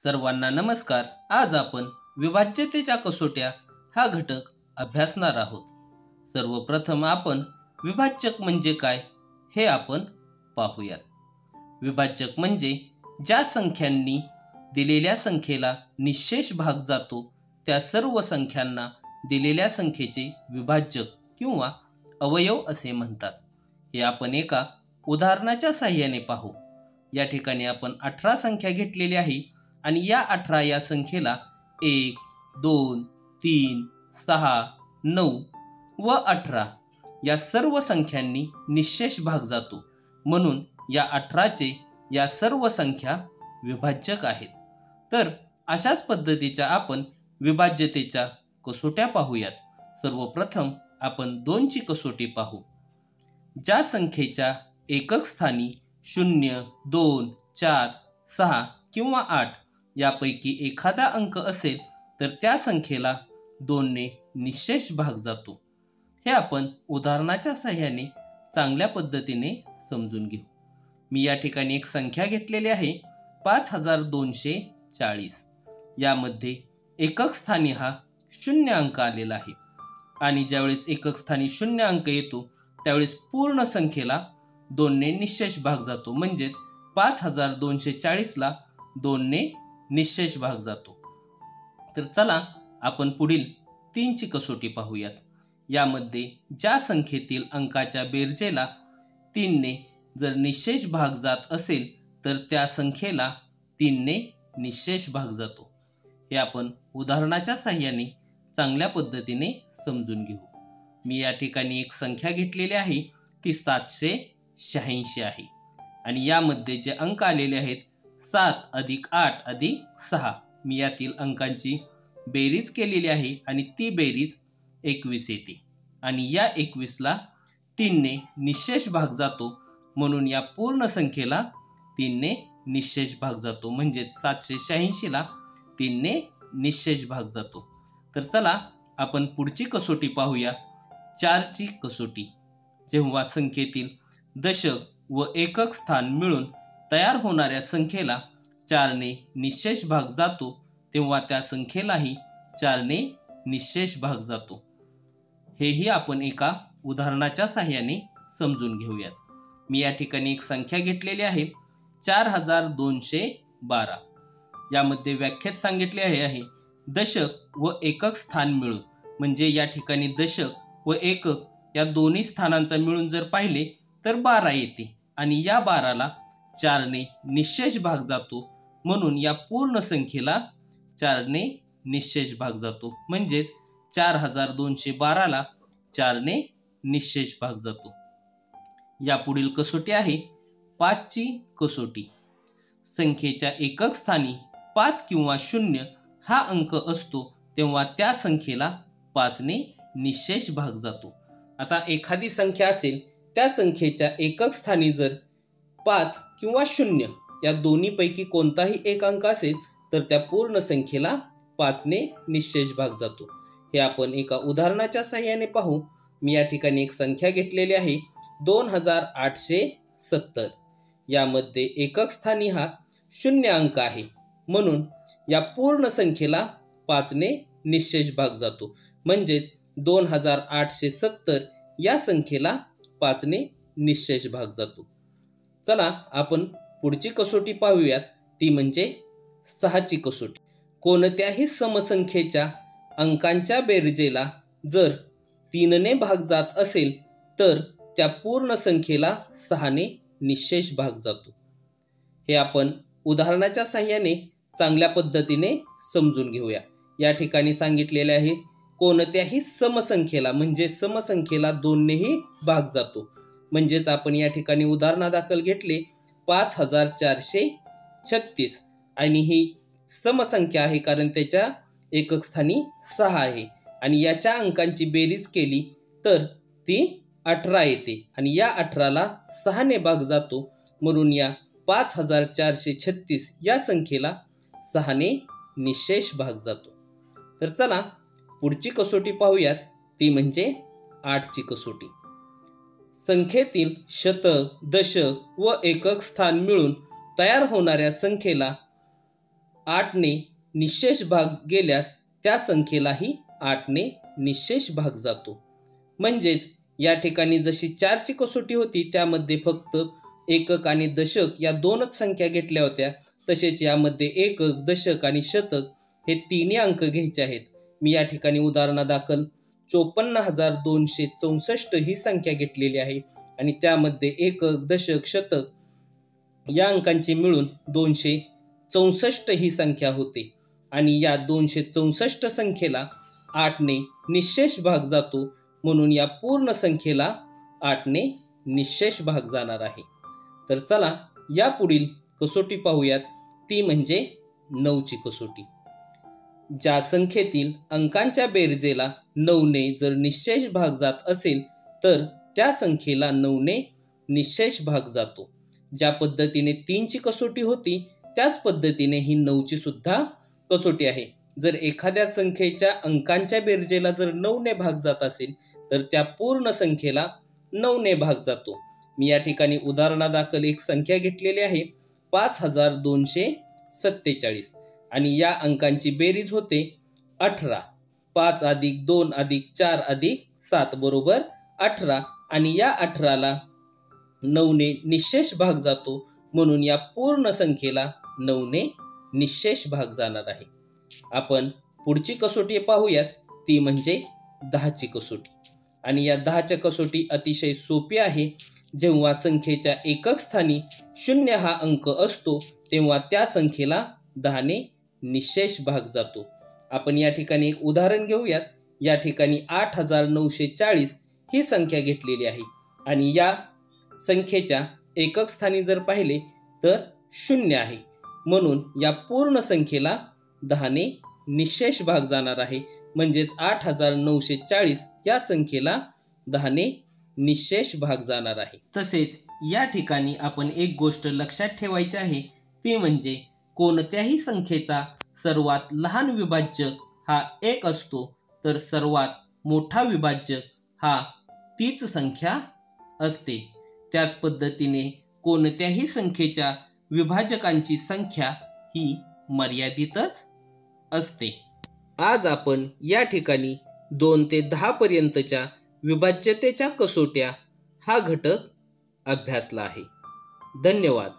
सर्वांना नमस्कार। आज आपण विभाज्यतेच्या कसोट्या हा घटक अभ्यासणार आहोत। सर्वप्रथम आपण विभाजक म्हणजे काय हे आपण पाहूयात। विभाजक म्हणजे ज्या संख्यांनी दिलेल्या संख्येला निश्चेष भाग जातो त्या सर्व संख्यांना दिलेल्या संख्येचे विभाजक किंवा अवयव असे म्हणतात। हे आपण एका उदाहरणाच्या साहाय्याने पाहू। या ठिकाणी आपण 18 संख्या घेतलेली आहे आणि या 18 या संख्येला 1, 2, 3, 6, 9 व 18 या सर्व संख्यांनी निश्चेष भाग जातो, म्हणून या 18चे या सर्व संख्या विभाजक आहेत। तर अशाच पद्धतीच्या आपण विभाज्यतेच्या कसोट्या पाहूयात। सर्वप्रथम आपण 2 ची कसोटी पाहू। ज्या संख्येच्या एकक स्थानी 0, 2, 4, 6 किंवा 8 यापैकी एखादा अंक असेल तर त्या संख्येला 2 ने निश्चेष भाग जातो। हे आपण उदाहरणाच्या साहाय्याने चांगल्या पद्धतीने समजून घेऊ। मी या ठिकाणी एक संख्या घेतलेली आहे 5240। यामध्ये एकक स्थानी हा 0 अंक आलेला आहे आणि ज्यावेळेस एकक स्थानी 0 अंक येतो त्यावेळेस पूर्ण संख्येला 2 ने निश्चेष भाग जातो, म्हणजेच 5240 ला 2 ने निश्चेष भाग जातो। तर चला आपण पुढील 3 ची कसोटी पाहूयात। यामध्ये ज्या संख्येतील अंकाच्या बेरजेला 3 ने जर निश्चेष भाग जात असेल तर त्या संख्येला 3 ने निश्चेष भाग जातो। हे आपण उदाहरणाच्या साहाय्याने चांगल्या पद्धतीने समजून घेऊ। मी या ठिकाणी एक संख्या घेतलेली आहे ती 786 आहे आणि यामध्ये जे अंक आलेले आहेत 7 + 8 + 6, मी यातील अंकांची बेरीज केलेली आहे आणि ती बेरीज 21 येते आणि या 21 ला 3 ने निश्चेष भाग जातो, म्हणून या पूर्ण संख्येला 3 ने निश्चेष भाग जातो, म्हणजे 786 ला 3 ने निश्चेष भाग जातो। तर चला आपण पुढची कसोटी पाहूया, 4 ची कसोटी। जेव्हा संख्येतील दशक व एकक स्थान मिळून तयार होणाऱ्या संख्येला 4 ने निश्चेष भाग जातो तेव्हा त्या संख्येलाही 4 ने निश्चेष भाग जातो। हेही आपण एका उदाहरणाच्या साहाय्याने समजून घेऊयात। मी या ठिकाणी एक संख्या घेतलेली आहे 4212। यामध्ये व्याख्येत सांगितले आहे दशक व एकक स्थान मिळून, म्हणजे या ठिकाणी दशक व एकक या दोन्ही स्थानांचा मिळून जर पाहिले तर 12 येते आणि या 12ला 4 ने निश्चेष भाग जातो, म्हणून या पूर्ण संख्येला 4 ने निश्चेष भाग जातो, म्हणजेच 4212 ला 4 ने निश्चेष भाग जातो। या पुढील कसोटी आहे 5 ची कसोटी। संख्येच्या एकक स्थानी 5 किंवा 0 हा अंक असतो तेव्हा त्या संख्येला 5 ने निश्चेष भाग जातो। आता एखादी संख्या असेल त्या संख्येच्या एकक स्थानी जर 5 किंवा 0 या दोन्हीपैकी कोणताही एक अंक असेल तर त्या पूर्ण संख्येला 5 ने निश्चेष भाग जातो। हे आपण एका उदाहरणाच्या साहाय्याने पाहू। मी या ठिकाणी एक संख्या घेतलेली आहे 2870। यामध्ये एकक स्थानी हा 0 अंक आहे, म्हणून या पूर्ण संख्येला 5 ने निश्चेष भाग जातो, म्हणजेच 2870 या संख्येला 5 ने निश्चेष भाग जातो। चला आपण पुढची कसोटी पाहूयात, ती म्हणजे 6 ची कसोटी। कोणत्याही समसंख्येच्या अंकांच्या बेरजेला जर 3 ने भाग जात असेल तर त्या पूर्ण संख्येला 6 ने निश्चेष भाग जातो। हे आपण उदाहरणाच्या साहाय्याने चांगल्या पद्धतीने समजून घेऊया। या ठिकाणी सांगितलेले आहे कोणत्याही समसंख्येला, म्हणजे समसंख्येला 2 नेही भाग जातो, म्हणजेच आपण या ठिकाणी उदाहरणादाखल घेतले 5436 आणि ही समसंख्या आहे कारण त्याच्या एकक स्थानी 6 आहे आणि याच्या अंकांची बेरीज केली तर ती 18 येते आणि या 18 ला 6 ने भाग जातो, म्हणून या 5436 या संख्येला 6 ने निश्चेष भाग जातो। तर चला पुढची कसोटी पाहूयात, ती म्हणजे 8 ची कसोटी। संख्येतील शतक, दशक व एकक स्थान मिळून तयार होणाऱ्या संख्येला 8ने निःशेष भाग गेल्यास त्या संख्येलाही 8ने निःशेष भाग जातो. म्हणजेच या ठिकाणी जशी 4ची कसोटी होती त्यामध्ये फक्त एकक आणि दशक या दोनच संख्या घेतल्या होत्या, तसेच यामध्ये एकक, दशक आणि शतक हे तिन्ही अंक घ्यायचे आहेत. मी या ठिकाणी उदाहरणादाखल 54,264 ही संख्या घेतलेली आहे आणि त्यामध्ये एकक, दशक, शतक या अंकांची मिळून 264 ही संख्या होते आणि या 264 संख्येला 8ने निःशेष भाग जातो, म्हणून या पूर्ण संख्येला 8ने निःशेष भाग जाणार आहे. तर चला या पुढील कसोटी पाहूयात, ती म्हणजे 9ची कसोटी. ज्या संख्येतील अंकांच्या बेरजेला 9ने जर निःशेष भाग जात असेल तर त्या संख्येला 9ने निःशेष भाग जातो. ज्या पद्धतीने 3ची कसोटी होती त्याच पद्धतीने ही 9ची सुद्धा कसोटी आहे. जर एखाद्या संख्येच्या अंकांच्या बेरजेला जर 9ने भाग जात असेल तर त्या पूर्ण संख्येला 9ने भाग जातो. मी या ठिकाणी उदाहरणादाखल एक संख्या घेतलेली आहे 5247 आणि या अंकांची बेरीज होते 18. 5 अधिक 2 अधिक 4 अधिक 7 बरोबर 18 आणि या 18ला 9ने निःशेष भाग जातो, म्हणून या पूर्ण संख्येला 9ने निःशेष भाग जाणार आहे. आपण पुढची कसोटी पाहूयात, ती म्हणजे 10ची कसोटी. आणि या 10च्या कसोटी अतिशय सोपी आहे. जेव्हा संख्येच्या एकक स्थानी 0 हा अंक असतो तेव्हा त्या संख्येला 10ने निःशेष भाग जातो. आपण या ठिकाणी एक उदाहरण घेऊयात. या ठिकाणी 8940 ही संख्या घेतलेली आहे आणि या संख्येच्या एकक स्थानी जर पाहिले तर 0 आहे, म्हणून या पूर्ण संख्येला 10ने निःशेष भाग जाणार आहे. म्हणजेच 8940 या संख्येला 10ने निःशेष भाग जाणार आहे. तसेच या ठिकाणी आपण एक गोष्ट लक्षात ठेवायची आहे, ती म्हणजे कोणत्याही संख्येचा सर्वात लहान विभाज्य हा 1 असतो तर सर्वात मोठा विभाज्य हा तीच संख्या असते. त्याच पद्धतीने कोणत्याही संख्येच्या विभाजकांची संख्या ही मर्यादितच असते. आज आपण या ठिकाणी 2 ते 10 पर्यंतच्या विभाज्यतेच्या कसोट्या हा घटक अभ्यासला आहे. धन्यवाद.